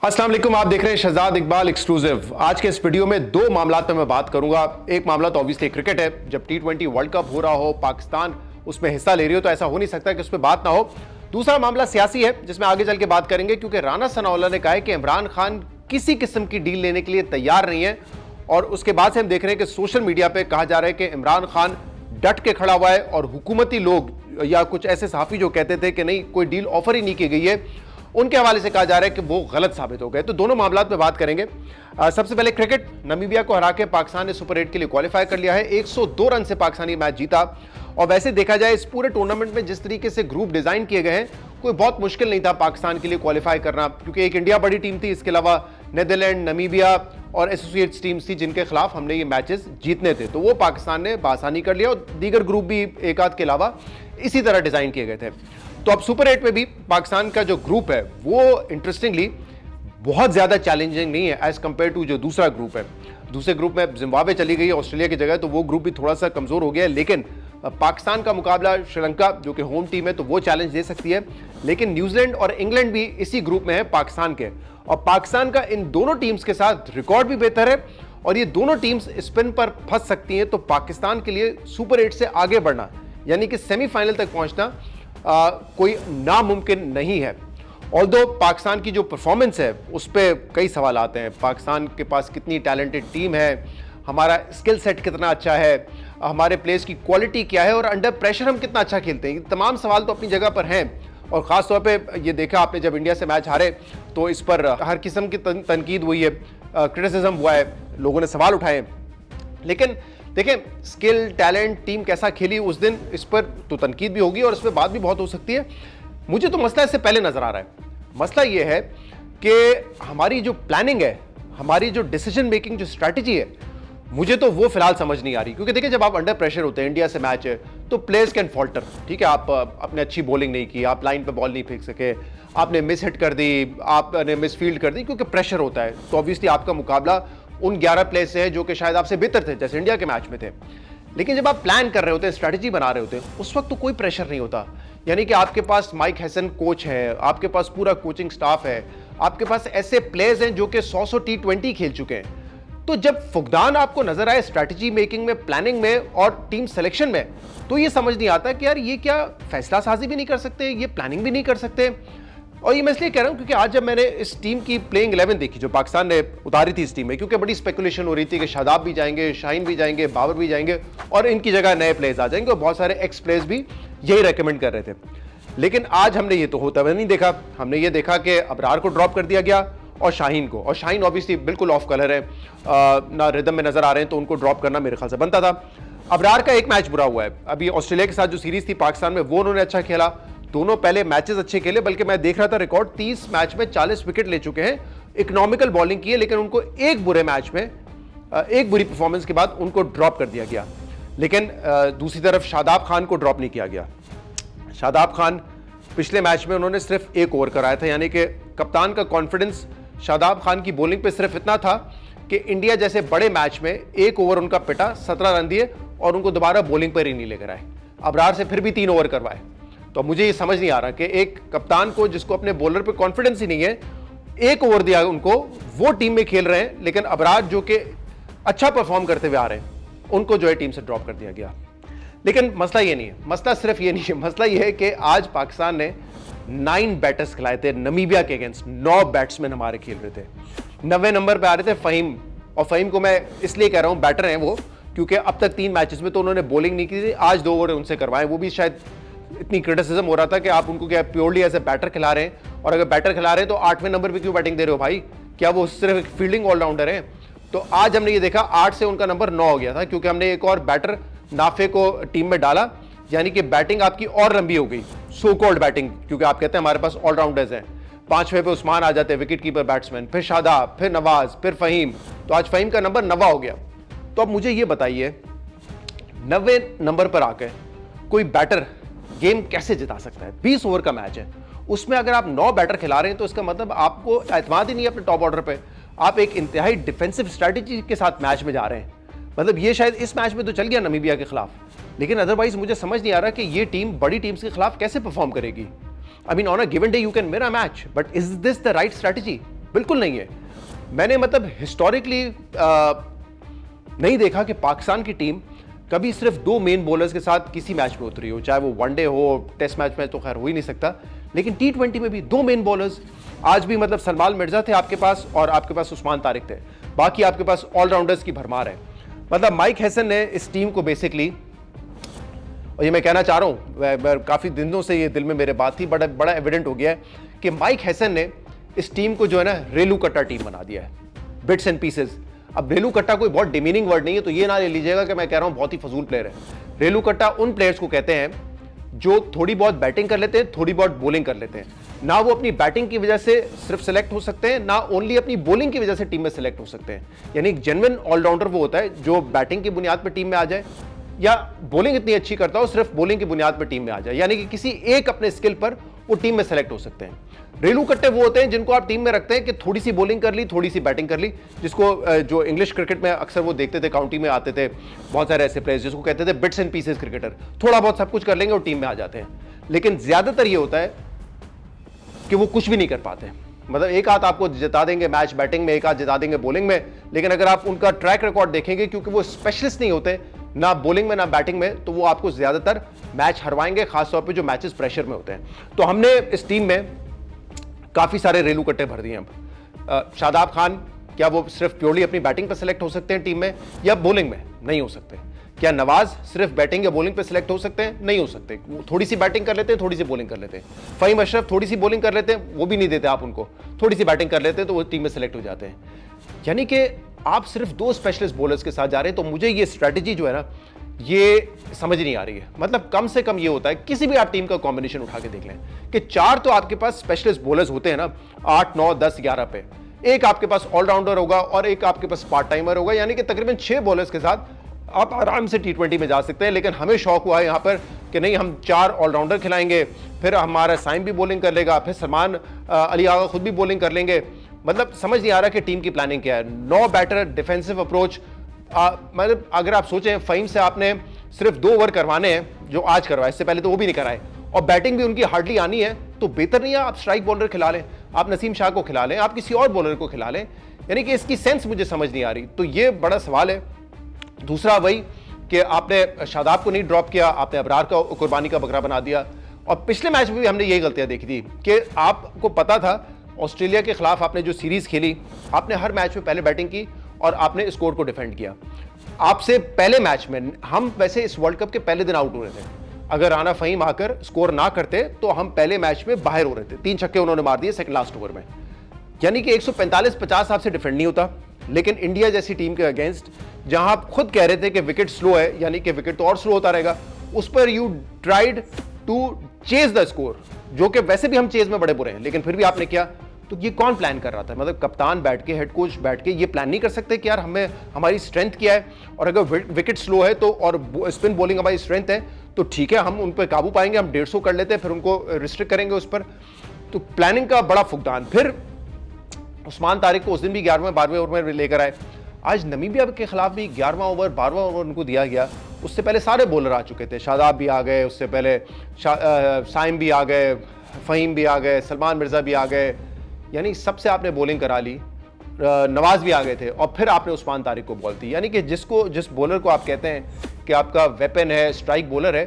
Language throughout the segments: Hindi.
अस्सलाम वालेकुम, आप देख रहे हैं शहजाद इकबाल एक्सक्लूसिव। आज के इस वीडियो में दो मामला पे मैं बात करूंगा। एक मामला तो ऑब्वियसली क्रिकेट है, जब T20 वर्ल्ड कप हो रहा हो, पाकिस्तान उसमें हिस्सा ले रही हो, तो ऐसा हो नहीं सकता कि उस पर बात ना हो। दूसरा मामला सियासी है, जिसमें आगे चल के बात करेंगे, क्योंकि राना सनाउल्लाह ने कहा है कि इमरान खान किसी किस्म की डील लेने के लिए तैयार नहीं है। और उसके बाद से हम देख रहे हैं कि सोशल मीडिया पर कहा जा रहा है कि इमरान खान डट के खड़ा हुआ है और हुकूमती लोग या कुछ ऐसे सहाफी जो कहते थे कि नहीं कोई डील ऑफर ही नहीं की गई है, उनके हवाले से कहा जा रहा है कि वो गलत साबित हो गए। तो दोनों मामलों पे बात करेंगे। सबसे पहले क्रिकेट, नमीबिया को हरा के पाकिस्तान ने सुपर 8 के लिए क्वालिफाई कर लिया है। 102 रन से पाकिस्तानी मैच जीता। और वैसे देखा जाए इस पूरे टूर्नामेंट में जिस तरीके से ग्रुप डिजाइन किए गए हैं, कोई बहुत मुश्किल नहीं था पाकिस्तान के लिए क्वालिफाई करना, क्योंकि एक इंडिया बड़ी टीम थी, इसके अलावा नीदरलैंड, नमीबिया और एसोसिएट्स टीम्स थी जिनके खिलाफ हमने ये मैचेस जीतने थे। तो वो पाकिस्तान ने बासानी कर लिया और दीगर ग्रुप भी एक आध के अलावा इसी तरह डिजाइन किए गए थे। तो अब सुपर 8 में भी पाकिस्तान का जो ग्रुप है वो इंटरेस्टिंगली बहुत ज्यादा चैलेंजिंग नहीं है एज कंपेयर टू जो दूसरा ग्रुप है। दूसरे ग्रुप में जिम्बाब्वे चली गई ऑस्ट्रेलिया की जगह, तो वो ग्रुप भी थोड़ा सा कमजोर हो गया है। लेकिन पाकिस्तान का मुकाबला श्रीलंका जो कि होम टीम है, तो वो चैलेंज दे सकती है। लेकिन न्यूजीलैंड और इंग्लैंड भी इसी ग्रुप में है पाकिस्तान के, और पाकिस्तान का इन दोनों टीम्स के साथ रिकॉर्ड भी बेहतर है और ये दोनों टीम्स स्पिन पर फंस सकती हैं। तो पाकिस्तान के लिए सुपर 8 से आगे बढ़ना यानी कि सेमीफाइनल तक पहुंचना कोई नामुमकिन नहीं है। ऑल्दो पाकिस्तान की जो परफॉर्मेंस है उस पर कई सवाल आते हैं। पाकिस्तान के पास कितनी टैलेंटेड टीम है, हमारा स्किल सेट कितना अच्छा है, हमारे प्लेयर्स की क्वालिटी क्या है और अंडर प्रेशर हम कितना अच्छा खेलते हैं। ये तमाम सवाल तो अपनी जगह पर हैं। और ख़ास तौर पे ये देखा आपने जब इंडिया से मैच हारे तो इस पर हर किस्म की तनकीद हुई है, क्रिटिसिज्म हुआ है, लोगों ने सवाल उठाए। लेकिन देखें, स्किल, टैलेंट, टीम कैसा खेली उस दिन, इस पर तो तनकीद भी होगी और इस पर बात भी बहुत हो सकती है। मुझे तो मसला इससे पहले नजर आ रहा है। मसला ये है कि हमारी जो प्लानिंग है, हमारी जो डिसीजन मेकिंग, जो स्ट्रैटेजी है, मुझे तो वो फिलहाल समझ नहीं आ रही। क्योंकि देखिए, जब आप अंडर प्रेशर होते हैं, इंडिया से मैच है, तो प्लेयर्स कैन फॉल्टर। ठीक है, आप अपने अच्छी बॉलिंग नहीं की, आप लाइन पे बॉल नहीं फेंक सके, आपने मिस हिट कर दी, आपने मिस फील्ड कर दी, क्योंकि प्रेशर होता है। तो ऑब्वियसली आपका मुकाबला उन 11 प्लेयर्स से है जो कि शायद आपसे बेहतर थे, जैसे इंडिया के मैच में थे। लेकिन जब आप प्लान कर रहे होते हैं, स्ट्रैटेजी बना रहे होते हैं, उस वक्त तो कोई प्रेशर नहीं होता। यानी कि आपके पास माइक हैसन कोच है, आपके पास पूरा कोचिंग स्टाफ है, आपके पास ऐसे प्लेयर्स हैं जो कि 100 T20 खेल चुके हैं। तो जब फुकदान आपको नजर आए स्ट्रैटेजी मेकिंग में, प्लानिंग में और टीम सिलेक्शन में, तो ये समझ नहीं आता कि यार ये क्या फैसला साजी भी नहीं कर सकते, ये प्लानिंग भी नहीं कर सकते। और ये मैं इसलिए कह रहा हूं क्योंकि आज जब मैंने इस टीम की प्लेइंग 11 देखी जो पाकिस्तान ने उतारी थी इस टीम में, क्योंकि बड़ी स्पेकुलेशन हो रही थी कि शादाब भी जाएंगे, शाहीन भी जाएंगे, बाबर भी जाएंगे और इनकी जगह नए प्लेयर्स आ जाएंगे, और बहुत सारे एक्स प्लेयर्स भी यही रेकमेंड कर रहे थे। लेकिन आज हमने ये तो होता हुआ नहीं देखा। हमने ये देखा कि अबरार को ड्रॉप कर दिया गया और शाहीन को, और शाहीन ऑब्वियसली बिल्कुल ऑफ कलर है, ना रिदम में नजर आ रहे हैं, तो उनको ड्रॉप करना मेरे ख्याल से बनता था। अबरार का एक मैच बुरा हुआ है, अभी ऑस्ट्रेलिया के साथ जो सीरीज थी पाकिस्तान में, वो उन्होंने अच्छा खेला, दोनों पहले मैचेस अच्छे खेले, बल्कि मैं देख रहा था रिकॉर्ड 30 मैच में 40 विकेट ले चुके हैं, इकोनॉमिकल बॉलिंग की है। लेकिन उनको एक बुरे मैच में, एक बुरी परफॉर्मेंस के बाद उनको ड्रॉप कर दिया गया। लेकिन दूसरी तरफ शादाब खान को ड्रॉप नहीं किया गया। शादाब खान पिछले मैच में उन्होंने सिर्फ एक ओवर कराया था, यानी कि कप्तान का कॉन्फिडेंस शादाब खान की बॉलिंग पे सिर्फ इतना था कि इंडिया जैसे बड़े मैच में एक ओवर उनका पिटा, 17 रन दिए और उनको दोबारा बॉलिंग पर ही नहीं लेकर आए। अबरार से फिर भी 3 ओवर करवाए। तो मुझे ये समझ नहीं आ रहा कि एक कप्तान को जिसको अपने बॉलर पे कॉन्फिडेंस ही नहीं है, एक ओवर दिया उनको, वो टीम में खेल रहे हैं, लेकिन अबरार जो कि अच्छा परफॉर्म करते हुए आ रहे हैं, उनको जो है टीम से ड्रॉप कर दिया गया। लेकिन मसला ये नहीं है, मसला सिर्फ ये नहीं है, मसला ये है कि आज पाकिस्तान ने 9 बैटर्स खिलाए थे नमीबिया के अगेंस्ट। 9 बैट्समैन हमारे खेल रहे थे। 90 नंबर पे आ रहे थे फ़हीम, और फ़हीम को मैं इसलिए कह रहा हूँ बैटर हैं वो, क्योंकि अब तक 3 मैचेस में तो उन्होंने बॉलिंग नहीं की थी, आज 2 ओवर उनसे करवाए। वो भी शायद इतनी क्रिटिसिज्म हो रहा था कि आप उनको क्या प्योरली एज ए बैटर खिला रहे हैं, और अगर बैटर खिला रहे हैं तो 8वें नंबर पे क्यों बैटिंग दे रहे हो भाई, क्या वो सिर्फ एक फील्डिंग ऑलराउंडर है? तो आज हमने ये देखा 8 से उनका नंबर 9 हो गया था, क्योंकि हमने एक और बैटर नाफे को टीम में डाला, यानी कि बैटिंग आपकी और लंबी हो गई, सो कॉल्ड बैटिंग, क्योंकि आप कहते हैं हमारे पास ऑलराउंडर्स हैं। 5वें पे उस्मान आ जाते हैं, विकेट कीपर बैट्समैन, फिर शादाब, फिर नवाज, फिर फ़हीम, तो आज फ़हीम का नंबर 9 हो गया। तो अब मुझे ये बताइए, 90 नंबर पर आकर कोई बैटर गेम कैसे जिता सकता है? 20 ओवर का मैच है, उसमें अगर आप 9 बैटर खिला रहे हैं तो इसका मतलब आपको एतमाद ही नहीं है अपने टॉप ऑर्डर पे। आप एक इंतहाई डिफेंसिव स्ट्रैटेजी के साथ मैच में जा रहे हैं। मतलब ये शायद इस मैच में तो चल गया नमीबिया के खिलाफ, लेकिन अदरवाइज मुझे समझ नहीं आ रहा कि ये टीम बड़ी टीम्स के खिलाफ कैसे परफॉर्म करेगी। I mean, on a given day you can win a match, but is this the right strategy? बिल्कुल नहीं है। मैंने मतलब हिस्टोरिकली नहीं देखा कि पाकिस्तान की टीम कभी सिर्फ 2 मेन बॉलर्स के साथ किसी मैच में उतरी हो, चाहे वो वनडे हो, टेस्ट मैच में तो खैर हो ही नहीं सकता, लेकिन T20 में भी 2 मेन बॉलर्स। आज भी मतलब सलमान मिर्जा थे आपके पास और आपके पास उस्मान तारिक थे, बाकी आपके पास ऑलराउंडर्स की भरमार है। मतलब माइक हैसन ने इस टीम को बेसिकली, और ये मैं कहना चाह रहा हूँ, काफ़ी दिनों से ये दिल में मेरे बात थी, बड़ा एविडेंट हो गया है कि माइक हैसन ने इस टीम को जो है ना रेलू कट्टा टीम बना दिया है, बिट्स एंड पीसेस। अब रेलू कट्टा कोई बहुत डिमीनिंग वर्ड नहीं है, तो ये ना ले लीजिएगा कि मैं कह रहा हूँ बहुत ही फजूल प्लेयर है। रेलू कट्टा उन प्लेयर्स को कहते हैं जो थोड़ी बहुत बैटिंग कर लेते हैं, थोड़ी बहुत बॉलिंग कर लेते हैं। ना वो अपनी बैटिंग की वजह से सिर्फ सेलेक्ट हो सकते हैं, ना ओनली अपनी बॉलिंग की वजह से टीम में सेलेक्ट हो सकते हैं। यानी एक जेन्युइन ऑलराउंडर वो होता है जो बैटिंग की बुनियाद पर टीम में आ जाए, या बॉलिंग इतनी अच्छी करता हो सिर्फ बॉलिंग की बुनियाद पर टीम में आ जाए, यानी कि किसी एक अपने स्किल पर वो टीम में सेलेक्ट हो सकते हैं। रेलू कट्टे वो होते हैं जिनको आप टीम में रखते हैं कि थोड़ी सी बॉलिंग कर ली, थोड़ी सी बैटिंग कर ली, जिसको जो इंग्लिश क्रिकेट में अक्सर वो देखते थे, काउंटी में आते थे बहुत सारे ऐसे प्लेयर्स जिसको कहते थे बिट्स एंड पीसेस क्रिकेटर, थोड़ा बहुत सब कुछ कर लेंगे और टीम में आ जाते हैं। लेकिन ज्यादातर ये होता है कि वो कुछ भी नहीं कर पाते। मतलब एक हाथ आपको जिता देंगे मैच बैटिंग में, एक हाथ जिता देंगे बॉलिंग में, लेकिन अगर आप उनका ट्रैक रिकॉर्ड देखेंगे, क्योंकि वो स्पेशलिस्ट नहीं होते ना बॉलिंग में ना बैटिंग में, तो वो आपको ज्यादातर मैच हरवाएंगे, खासतौर पे जो मैचेस प्रेशर में होते हैं। तो हमने इस टीम में काफी सारे रेलू कट्टे भर दिए। अब शादाब खान, क्या वो सिर्फ प्योरली अपनी बैटिंग पर सिलेक्ट हो सकते हैं टीम में, या बॉलिंग में? नहीं हो सकते। क्या नवाज सिर्फ बैटिंग या बॉलिंग पे सिलेक्ट हो सकते हैं? नहीं हो सकते। थोड़ी सी बैटिंग कर लेते हैं, थोड़ी सी बॉलिंग कर लेते हैं। फ़हीम अशरफ थोड़ी सी बॉलिंग कर लेते हैं, वो भी नहीं देते आप उनको, थोड़ी सी बैटिंग कर लेते हैं तो वो टीम में सिलेक्ट हो जाते हैं। यानी कि आप सिर्फ 2 स्पेशलिस्ट बॉलर्स के साथ जा रहे हैं। तो मुझे ये स्ट्रैटेजी जो है ना, ये समझ नहीं आ रही है। मतलब कम से कम ये होता है, किसी भी आप टीम का कॉम्बिनेशन उठा के देख लें कि 4 तो आपके पास स्पेशलिस्ट बॉलर्स होते हैं ना, 8, 9, 10, 11 पे, एक आपके पास ऑलराउंडर होगा और एक आपके पास पार्ट टाइमर होगा, यानी कि तकरीबन 6 बॉलर्स के साथ आप आराम से T20 में जा सकते हैं। लेकिन हमें शौक हुआ है यहाँ पर कि नहीं, हम 4 ऑलराउंडर खिलाएंगे, फिर हमारा साइम भी बॉलिंग कर लेगा, फिर सलमान अली आगा खुद भी बॉलिंग कर लेंगे। मतलब समझ नहीं आ रहा कि टीम की प्लानिंग क्या है। 9 बैटर डिफेंसिव अप्रोच, मतलब अगर आप सोचें फ़हीम से आपने सिर्फ 2 ओवर करवाने हैं, जो आज करवाए, इससे पहले तो वो भी नहीं कराए, और बैटिंग भी उनकी हार्डली आनी है, तो बेहतर नहीं है आप स्ट्राइक बॉलर खिला लें, आप नसीम शाह को खिला लें, आप किसी और बॉलर को खिला लें। यानी कि इसकी सेंस मुझे समझ नहीं आ रही। तो ये बड़ा सवाल है। दूसरा वही कि आपने शादाब को नहीं ड्रॉप किया, आपने अबरार का कुर्बानी का बकरा बना दिया। और पिछले मैच में भी हमने यही गलतियां देखी थी कि आपको पता था ऑस्ट्रेलिया के खिलाफ आपने जो सीरीज खेली, आपने हर मैच में पहले बैटिंग की और आपने स्कोर को डिफेंड किया। आपसे पहले मैच में हम वैसे इस वर्ल्ड कप के पहले दिन आउट हो रहे थे, अगर राना फ़हीम आकर स्कोर ना करते तो हम पहले मैच में बाहर हो रहे थे। 3 छक्के उन्होंने मार दिए सेकंड लास्ट ओवर में, यानी कि 145-50 आपसे डिफेंड नहीं होता। लेकिन इंडिया जैसी टीम के अगेंस्ट, जहां आप खुद कह रहे थे कि विकेट स्लो है, यानी कि विकेट तो और स्लो होता रहेगा, उस पर you tried to chase the score, जो कि वैसे भी हम चेज में बड़े बुरे हैं, लेकिन फिर भी आपने किया। तो ये कौन प्लान कर रहा था? मतलब कप्तान बैठ के, हेड कोच बैठ के ये प्लान नहीं कर सकते कि यार हमें, हमारी स्ट्रेंथ क्या है, और अगर विकेट स्लो है तो, और स्पिन बॉलिंग हमारी स्ट्रेंथ है, तो ठीक है, हम उन पर काबू पाएंगे, हम 150 कर लेते हैं, फिर उनको रिस्ट्रिक्ट करेंगे उस पर। तो प्लानिंग का बड़ा फुकदान। फिर उस्मान तारिक को उस दिन भी 11वें 12वें ओवर में लेकर आए। आज नमीबिया के खिलाफ भी 11वां ओवर 12वां ओवर उनको दिया गया। उससे पहले सारे बॉलर आ चुके थे, शादाब भी आ गए, उससे पहले साइम भी आ गए, फ़हीम भी आ गए, सलमान मिर्ज़ा भी आ गए, यानी सबसे आपने बॉलिंग करा ली, नवाज भी आ गए थे, और फिर आपने उस्मान तारिक को बॉल दी। यानी कि जिस बॉलर को आप कहते हैं कि आपका वेपन है, स्ट्राइक बॉलर है,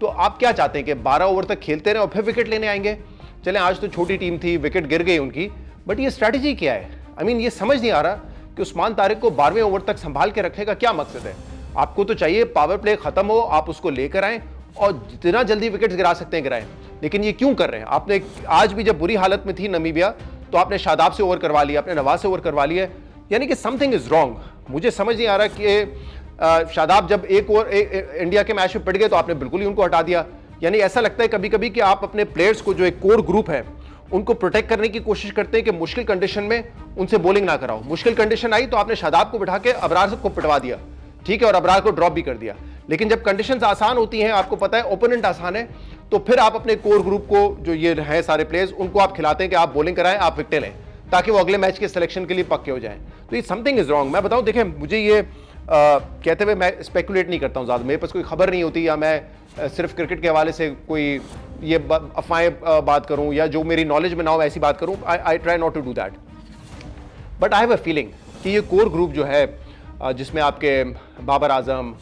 तो आप क्या चाहते हैं कि 12 ओवर तक खेलते रहे और फिर विकेट लेने आएंगे? चलें, आज तो छोटी टीम थी, विकेट गिर गई उनकी, बट ये स्ट्रैटेजी क्या है? आई मीन ये समझ नहीं आ रहा कि उस्मान तारिक को 12वें ओवर तक संभाल के रखने का क्या मकसद है। आपको तो चाहिए पावर प्ले खत्म हो, आप उसको लेकर आएं और जितना जल्दी विकेट्स गिरा सकते हैं गिराएं। लेकिन ये क्यों कर रहे हैं? आपने आज भी जब बुरी हालत में थी नमीबिया, तो आपने शादाब से ओवर करवा लिया, आपने नवाज से ओवर करवा लिया, यानी कि समथिंग इज रॉन्ग। मुझे समझ नहीं आ रहा कि शादाब जब एक ओवर इंडिया के मैच में पिट गए तो आपने बिल्कुल ही उनको हटा दिया। यानी ऐसा लगता है कभी कभी कि आप अपने प्लेयर्स को, जो एक कोर ग्रुप है, उनको प्रोटेक्ट करने की कोशिश करते हैं कि मुश्किल कंडीशन में उनसे बॉलिंग ना कराओ। मुश्किल कंडीशन आई तो आपने शादाब को बिठा के अबरार को पिटवा दिया, ठीक है, और अबरार को ड्रॉप भी कर दिया। लेकिन जब कंडीशंस आसान होती हैं, आपको पता है ओपोनेंट आसान है, तो फिर आप अपने कोर ग्रुप को, जो ये हैं सारे प्लेयर्स, उनको आप खिलाते हैं कि आप बॉलिंग कराएं, आप विकेट लें, ताकि वो अगले मैच के सिलेक्शन के लिए पक्के हो जाएं। तो ये समथिंग इज रॉन्ग। मैं बताऊं, देखें, मुझे ये कहते हुए मैं स्पेकुलेट नहीं करता हूं ज़्यादा, मेरे पास कोई खबर नहीं होती, या मैं सिर्फ क्रिकेट के हवाले से कोई ये अफवाहें बात करूं, या जो मेरी नॉलेज में ना हो ऐसी बात करूं। I try not to do that. But I have a feeling कि ये कोर ग्रुप जो है जिसमें आपके बाबर आजम,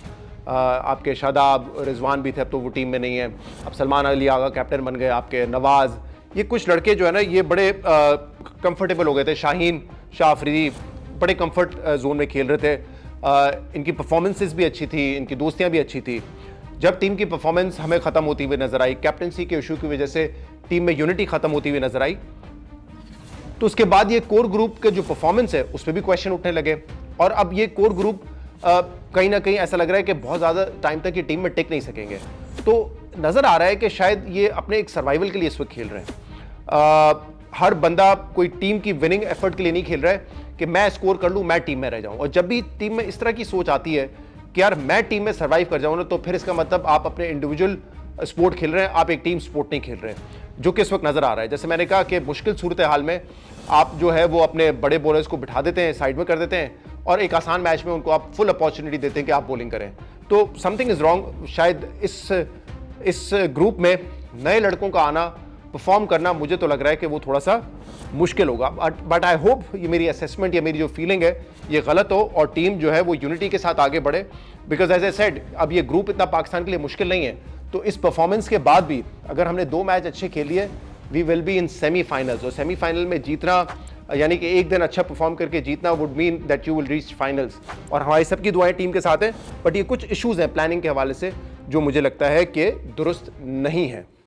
आपके शादाब, रिजवान भी थे, अब तो वो टीम में नहीं है, अब सलमान अली आगा कैप्टन बन गए, आपके नवाज, ये कुछ लड़के जो है ना ये बड़े कंफर्टेबल हो गए थे। शाहीन शाह अफरीदी बड़े कंफर्ट जोन में खेल रहे थे, इनकी परफॉर्मेंसेस भी अच्छी थी, इनकी दोस्तियां भी अच्छी थी। जब टीम की परफॉर्मेंस हमें ख़त्म होती हुई नजर आई, कैप्टनसी के इशू की वजह से टीम में यूनिटी ख़त्म होती हुई नजर आई, तो उसके बाद ये कोर ग्रुप के जो परफॉर्मेंस है उस पर भी क्वेश्चन उठने लगे। और अब ये कोर ग्रुप कहीं ना कहीं ऐसा लग रहा है कि बहुत ज़्यादा टाइम तक ये टीम में टिक नहीं सकेंगे। तो नज़र आ रहा है कि शायद ये अपने एक सर्वाइवल के लिए इस वक्त खेल रहे हैं। हर बंदा कोई टीम की विनिंग एफर्ट के लिए नहीं खेल रहा है कि मैं स्कोर कर लूँ, मैं टीम में रह जाऊँ। और जब भी टीम में इस तरह की सोच आती है कि यार मैं टीम में सर्वाइव कर जाऊँ ना, तो फिर इसका मतलब आप अपने इंडिविजुअल स्पोर्ट खेल रहे हैं, आप एक टीम स्पोर्ट नहीं खेल रहे हैं, जो कि इस वक्त नज़र आ रहा है। जैसे मैंने कहा कि मुश्किल सूरत हाल में आप जो है वो अपने बड़े बॉलर्स को बिठा देते हैं, साइड में कर देते हैं, और एक आसान मैच में उनको आप फुल अपॉर्चुनिटी देते हैं कि आप बॉलिंग करें। तो समथिंग इज़ रॉन्ग। शायद इस ग्रुप में नए लड़कों का आना, परफॉर्म करना, मुझे तो लग रहा है कि वो थोड़ा सा मुश्किल होगा। बट आई होप ये मेरी असेसमेंट या मेरी जो फीलिंग है ये गलत हो और टीम जो है वो यूनिटी के साथ आगे बढ़े। बिकॉज एज ए सेड, अब ये ग्रुप इतना पाकिस्तान के लिए मुश्किल नहीं है, तो इस परफॉर्मेंस के बाद भी अगर हमने 2 मैच अच्छे खेल लिए, we will be in semifinals. और सेमीफाइनल में जीतना यानी कि एक दिन अच्छा परफॉर्म करके जीतना would mean that you will reach finals. और हमारी सबकी दुआएं टीम के साथ हैं, बट ये कुछ इश्यूज़ हैं प्लानिंग के हवाले से जो मुझे लगता है कि दुरुस्त नहीं है।